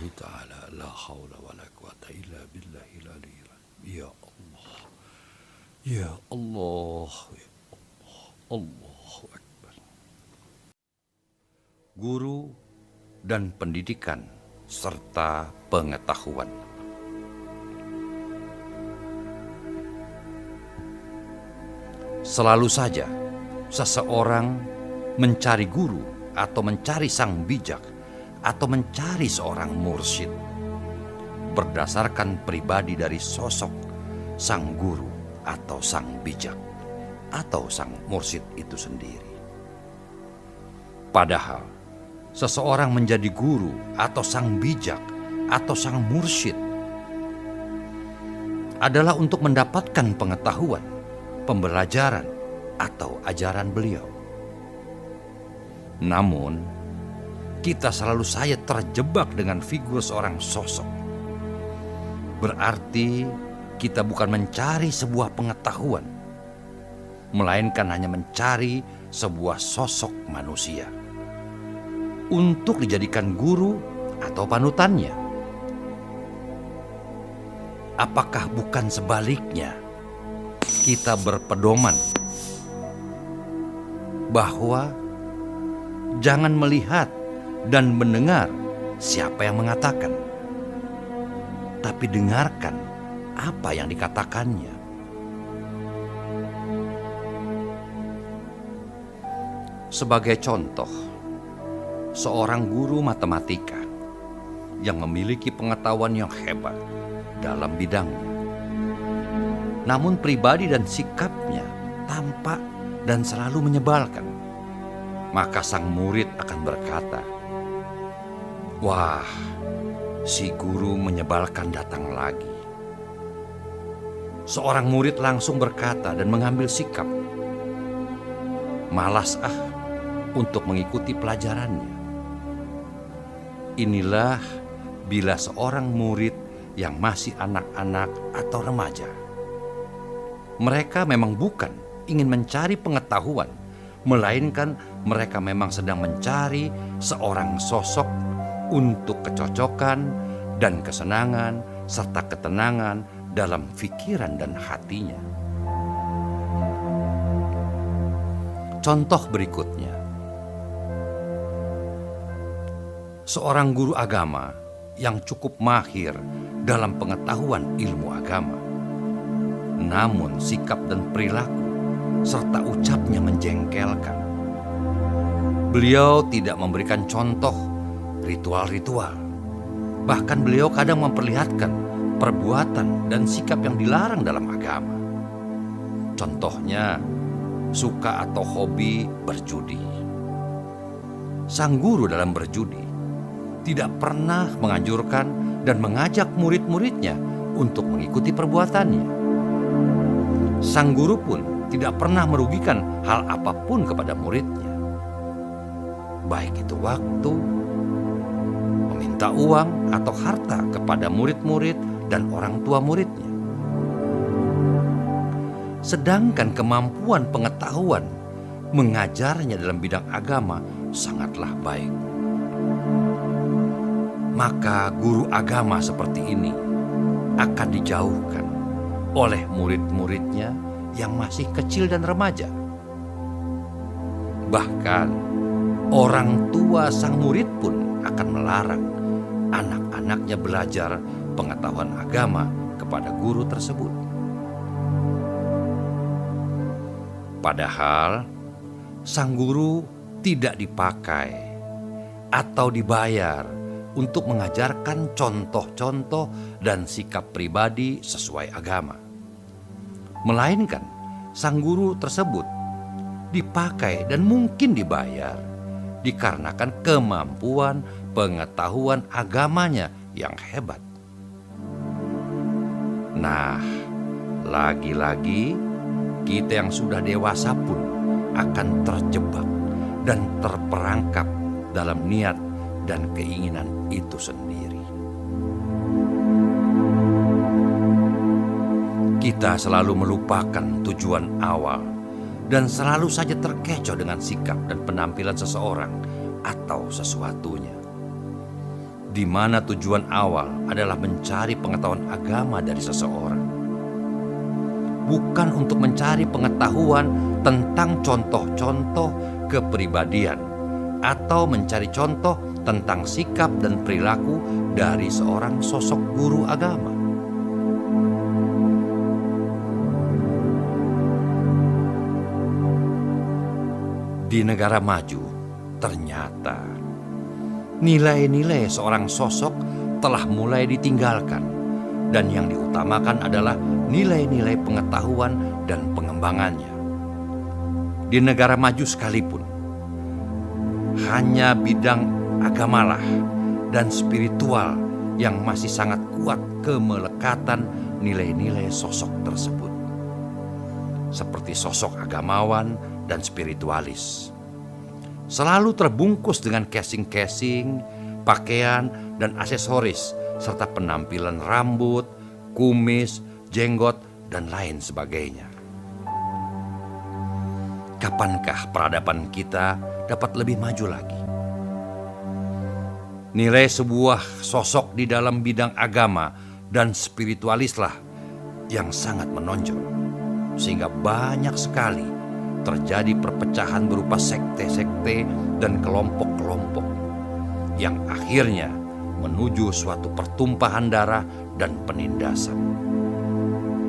lillahi ta'ala la hawla wa la quwata illa billahil aliyyil azim. Ya Allah, ya Allah, ya Allah, Allahu Akbar. Guru dan pendidikan serta pengetahuan. Selalu saja seseorang mencari guru atau mencari sang bijak atau mencari seorang mursyid berdasarkan pribadi dari sosok sang guru atau sang bijak atau sang mursyid itu sendiri. Padahal seseorang menjadi guru atau sang bijak atau sang mursyid adalah untuk mendapatkan pengetahuan, pembelajaran, atau ajaran beliau. Namun, kita selalu saja terjebak dengan figur seorang sosok. Berarti kita bukan mencari sebuah pengetahuan, melainkan hanya mencari sebuah sosok manusia untuk dijadikan guru atau panutannya. Apakah bukan sebaliknya? Kita berpedoman bahwa jangan melihat dan mendengar siapa yang mengatakan, tapi dengarkan apa yang dikatakannya. Sebagai contoh, seorang guru matematika yang memiliki pengetahuan yang hebat dalam bidangnya, namun pribadi dan sikapnya tampak dan selalu menyebalkan, maka sang murid akan berkata, "Wah, si guru menyebalkan datang lagi." Seorang murid langsung berkata dan mengambil sikap, "Malas untuk mengikuti pelajarannya." Inilah bila seorang murid yang masih anak-anak atau remaja. Mereka memang bukan ingin mencari pengetahuan, melainkan mereka memang sedang mencari seorang sosok untuk kecocokan dan kesenangan serta ketenangan dalam pikiran dan hatinya. Contoh berikutnya, seorang guru agama yang cukup mahir dalam pengetahuan ilmu agama, namun sikap dan perilaku serta ucapnya menjengkelkan. Beliau tidak memberikan contoh ritual-ritual. Bahkan beliau kadang memperlihatkan perbuatan dan sikap yang dilarang dalam agama. Contohnya, suka atau hobi berjudi. Sang guru dalam berjudi tidak pernah menganjurkan dan mengajak murid-muridnya untuk mengikuti perbuatannya. Sang guru pun tidak pernah merugikan hal apapun kepada muridnya, baik itu waktu, meminta uang atau harta kepada murid-murid dan orang tua muridnya. Sedangkan kemampuan pengetahuan mengajarnya dalam bidang agama sangatlah baik. Maka guru agama seperti ini akan dijauhkan oleh murid-muridnya yang masih kecil dan remaja. Bahkan orang tua sang murid pun akan melarang anak-anaknya belajar pengetahuan agama kepada guru tersebut. Padahal sang guru tidak dipakai atau dibayar untuk mengajarkan contoh-contoh dan sikap pribadi sesuai agama. Melainkan sang guru tersebut dipakai dan mungkin dibayar dikarenakan kemampuan pengetahuan agamanya yang hebat. Nah, lagi-lagi kita yang sudah dewasa pun akan terjebak dan terperangkap dalam niat dan keinginan itu sendiri. Kita selalu melupakan tujuan awal dan selalu saja terkecoh dengan sikap dan penampilan seseorang atau sesuatunya. di mana tujuan awal adalah mencari pengetahuan agama dari seseorang. Bukan untuk mencari pengetahuan tentang contoh-contoh kepribadian atau mencari contoh tentang sikap dan perilaku dari seorang sosok guru agama. Di negara maju, ternyata nilai-nilai seorang sosok telah mulai ditinggalkan, dan yang diutamakan adalah nilai-nilai pengetahuan dan pengembangannya. Di negara maju sekalipun, hanya bidang agamalah dan spiritual yang masih sangat kuat kemelekatan nilai-nilai sosok tersebut. Seperti sosok agamawan dan spiritualis. Selalu terbungkus dengan casing-casing, pakaian, dan aksesoris, serta penampilan rambut, kumis, jenggot, dan lain sebagainya. Kapankah peradaban kita dapat lebih maju lagi? Nilai sebuah sosok di dalam bidang agama dan spiritualislah yang sangat menonjol, sehingga banyak sekali terjadi perpecahan berupa sekte-sekte dan kelompok-kelompok yang akhirnya menuju suatu pertumpahan darah dan penindasan.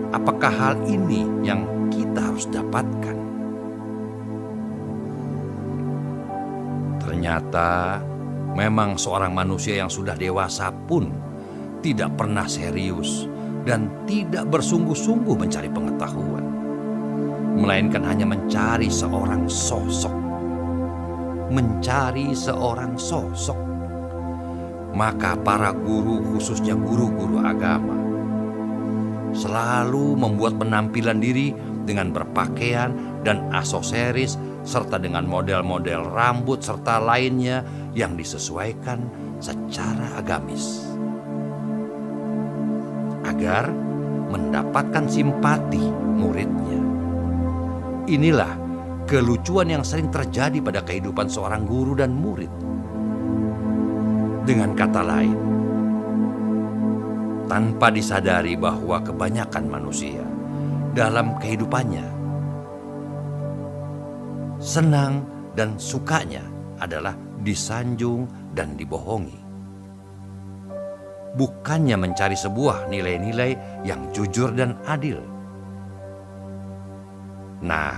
Apakah hal ini yang kita harus dapatkan? Ternyata memang seorang manusia yang sudah dewasa pun tidak pernah serius dan tidak bersungguh-sungguh mencari pengetahuan, melainkan hanya mencari seorang sosok. Mencari seorang sosok. Maka para guru, khususnya guru-guru agama, selalu membuat penampilan diri dengan berpakaian dan aksesoris, serta dengan model-model rambut serta lainnya yang disesuaikan secara agamis, agar mendapatkan simpati muridnya. Inilah kelucuan yang sering terjadi pada kehidupan seorang guru dan murid. Dengan kata lain, tanpa disadari bahwa kebanyakan manusia dalam kehidupannya senang dan sukanya adalah disanjung dan dibohongi. Bukannya mencari sebuah nilai-nilai yang jujur dan adil. Nah,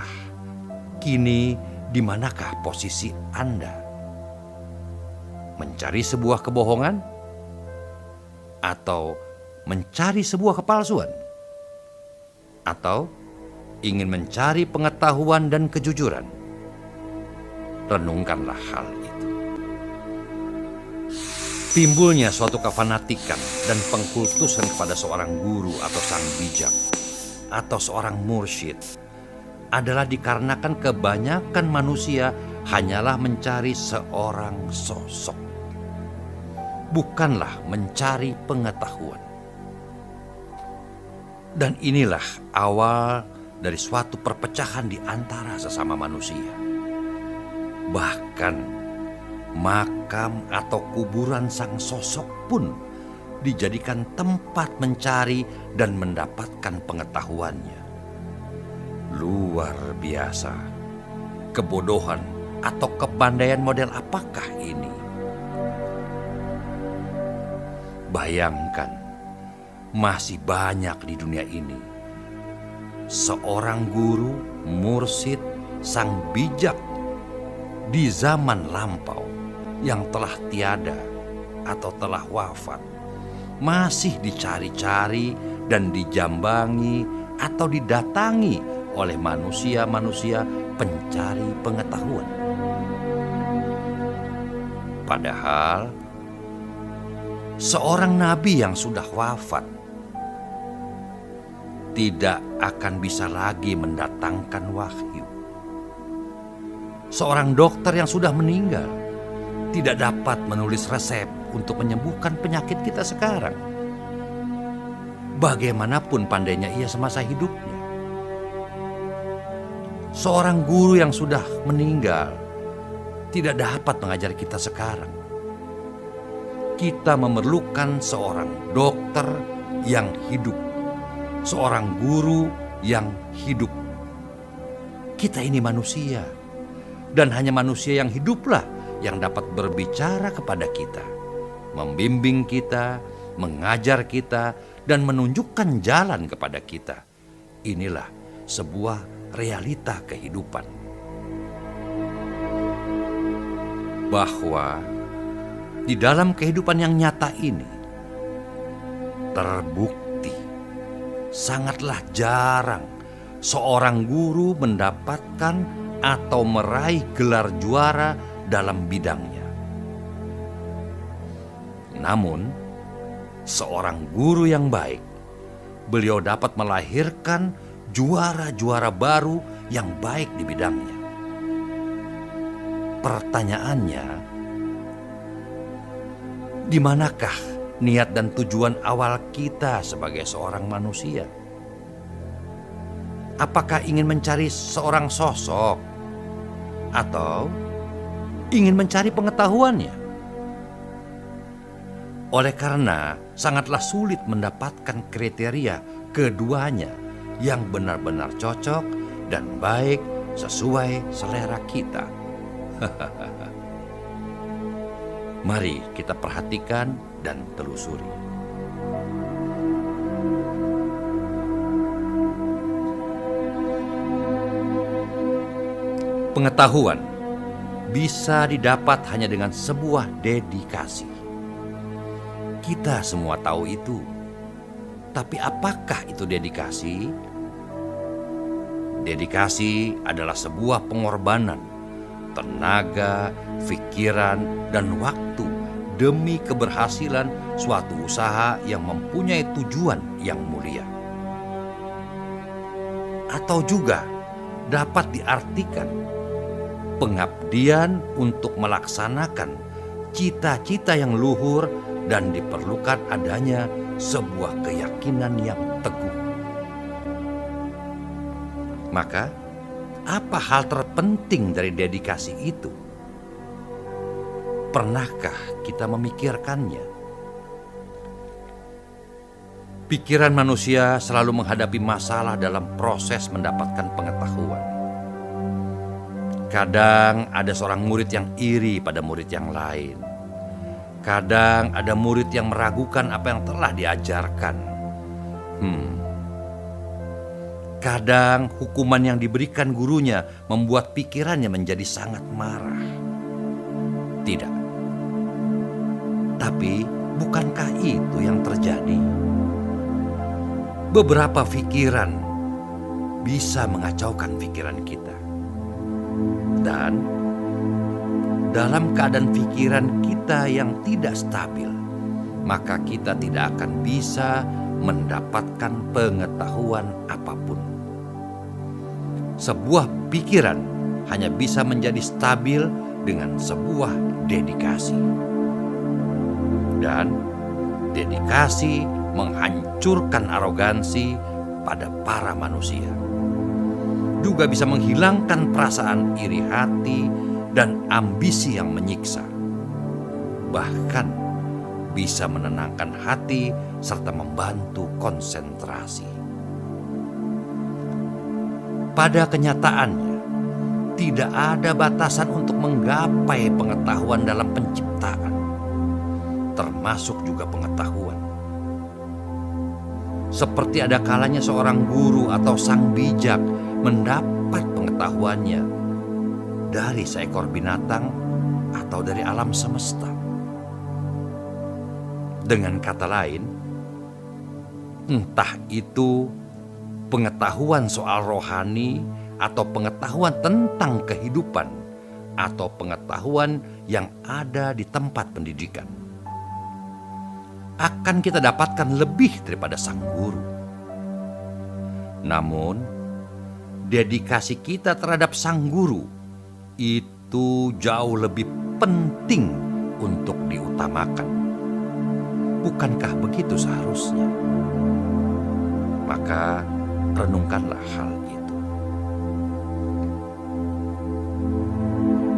kini di manakah posisi Anda? Mencari sebuah kebohongan atau mencari sebuah kepalsuan? Atau ingin mencari pengetahuan dan kejujuran? Renungkanlah hal itu. Timbulnya suatu kefanatikan dan pengkultusan kepada seorang guru atau sang bijak atau seorang mursyid adalah dikarenakan kebanyakan manusia hanyalah mencari seorang sosok, bukanlah mencari pengetahuan. Dan inilah awal dari suatu perpecahan di antara sesama manusia. Bahkan makam atau kuburan sang sosok pun dijadikan tempat mencari dan mendapatkan pengetahuannya. Luar biasa. Kebodohan atau kepandaian model apakah ini? Bayangkan, masih banyak di dunia ini seorang guru, mursyid, sang bijak di zaman lampau yang telah tiada atau telah wafat, masih dicari-cari dan dijambangi atau didatangi oleh manusia-manusia pencari pengetahuan. Padahal seorang nabi yang sudah wafat tidak akan bisa lagi mendatangkan wahyu. Seorang dokter yang sudah meninggal tidak dapat menulis resep untuk menyembuhkan penyakit kita sekarang. Bagaimanapun pandainya ia semasa hidupnya. Seorang guru yang sudah meninggal tidak dapat mengajar kita sekarang. kita memerlukan seorang dokter yang hidup, seorang guru yang hidup. Kita ini manusia, dan hanya manusia yang hiduplah yang dapat berbicara kepada kita, membimbing kita, mengajar kita, dan menunjukkan jalan kepada kita. Inilah sebuah realita kehidupan. Bahwa di dalam kehidupan yang nyata ini, terbukti sangatlah jarang seorang guru mendapatkan atau meraih gelar juara dalam bidangnya. Namun, seorang guru yang baik, beliau dapat melahirkan juara-juara baru yang baik di bidangnya. Pertanyaannya, di manakah niat dan tujuan awal kita sebagai seorang manusia? Apakah ingin mencari seorang sosok atau ingin mencari pengetahuannya? Oleh karena sangatlah sulit mendapatkan kriteria keduanya yang benar-benar cocok dan baik sesuai selera kita. Mari kita perhatikan dan telusuri. Pengetahuan bisa didapat hanya dengan sebuah dedikasi. Kita semua tahu itu. Tapi apakah itu dedikasi? Dedikasi adalah sebuah pengorbanan tenaga, pikiran, dan waktu demi keberhasilan suatu usaha yang mempunyai tujuan yang mulia. Atau juga dapat diartikan pengabdian untuk melaksanakan cita-cita yang luhur dan diperlukan adanya sebuah keyakinan yang teguh. Maka, apa hal terpenting dari dedikasi itu? Pernahkah kita memikirkannya? Pikiran manusia selalu menghadapi masalah dalam proses mendapatkan pengetahuan. Kadang ada seorang murid yang iri pada murid yang lain. Kadang ada murid yang meragukan apa yang telah diajarkan. Kadang hukuman yang diberikan gurunya membuat pikirannya menjadi sangat marah. Tidak. Tapi bukankah itu yang terjadi? Beberapa pikiran bisa mengacaukan pikiran kita. Dan dalam keadaan pikiran kita yang tidak stabil, maka kita tidak akan bisa mendapatkan pengetahuan apapun. Sebuah pikiran hanya bisa menjadi stabil dengan sebuah dedikasi. Dan dedikasi menghancurkan arogansi pada para manusia. Juga bisa menghilangkan perasaan iri hati dan ambisi yang menyiksa. Bahkan bisa menenangkan hati serta membantu konsentrasi. Pada kenyataannya, tidak ada batasan untuk menggapai pengetahuan dalam penciptaan, termasuk juga pengetahuan. Seperti ada kalanya seorang guru atau sang bijak mendapat pengetahuannya dari seekor binatang atau dari alam semesta. Dengan kata lain, entah itu pengetahuan soal rohani atau pengetahuan tentang kehidupan atau pengetahuan yang ada di tempat pendidikan, akan kita dapatkan lebih daripada sang guru. Namun, dedikasi kita terhadap sang guru itu jauh lebih penting untuk diutamakan. Bukankah begitu seharusnya? Maka renungkanlah hal